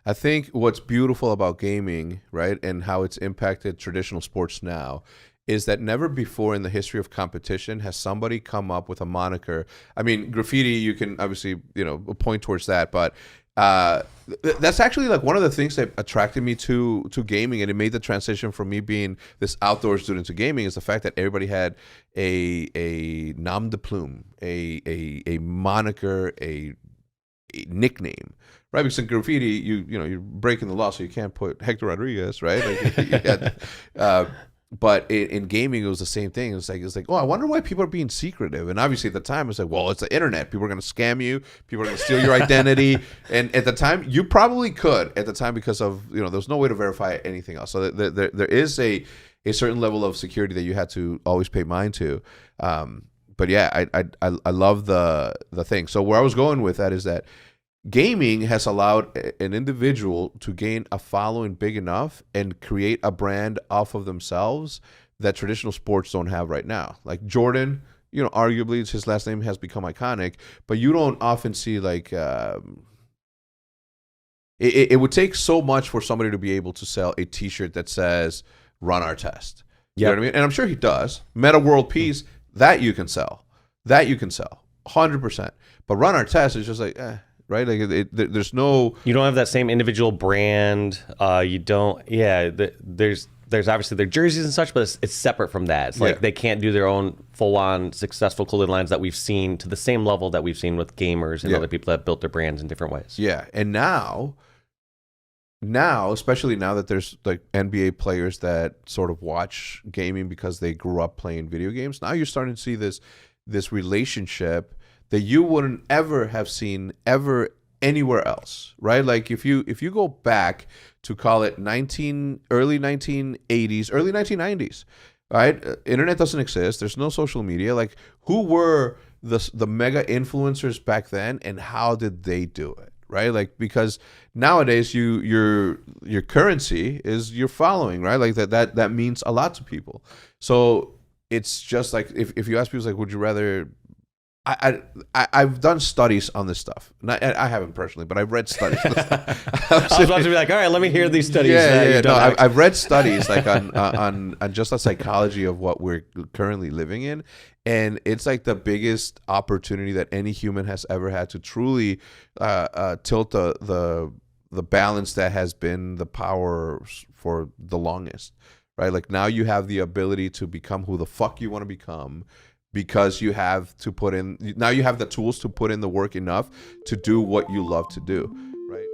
I think what's beautiful about gaming, right, and how it's impacted traditional sports now is that never before in the history of competition has somebody come up with a moniker. I mean, graffiti, you can obviously, point towards that, but that's actually like one of the things that attracted me to gaming, and it made the transition from me being this outdoor student to gaming, is the fact that everybody had a nom de plume, a moniker, a nickname, right? Because in graffiti, you're breaking the law, so you can't put Hector Rodriguez, right? But in gaming, it was the same thing. It's like, oh, I wonder why people are being secretive. And obviously, at the time, it's like, well, it's the internet. People are going to scam you. People are going to steal your identity. And at the time, you probably could at the time because of there's no way to verify anything else. So there is a certain level of security that you had to always pay mind to. But yeah, I love the thing. So where I was going with that is that gaming has allowed an individual to gain a following big enough and create a brand off of themselves that traditional sports don't have right now. Like Jordan, arguably his last name has become iconic, but you don't often see like it would take so much for somebody to be able to sell a T-shirt that says "Run Our Test." You know what I mean? And I'm sure he does. Meta World Peace, that you can sell. 100%. But Run Our Test is just like, right? Like there's no. You don't have that same individual brand. You don't. Yeah. There's obviously their jerseys and such, but it's separate from that. It's like they can't do their own full-on successful clothing lines that we've seen to the same level that we've seen with gamers and other people that built their brands in different ways. Yeah, and now, especially now that there's like NBA players that sort of watch gaming because they grew up playing video games. Now you're starting to see this relationship that you wouldn't ever have seen ever anywhere else, right? Like if you go back to call it early 1980s, early 1990s, right? Internet doesn't exist. There's no social media. Like who were the mega influencers back then, and how did they do it, right? Like because nowadays your currency is your following, right? Like that means a lot to people. So it's just like if you ask people like, would you rather? I've done studies on this stuff. I haven't personally, but I've read studies. I was about to be like, all right, let me hear these studies. Yeah. No, I've read studies like on just the psychology of what we're currently living in, and it's like the biggest opportunity that any human has ever had to truly tilt the balance that has been the power for the longest, right? Like now you have the ability to become who the fuck you want to become. Because you have to now you have the tools to put in the work enough to do what you love to do, right?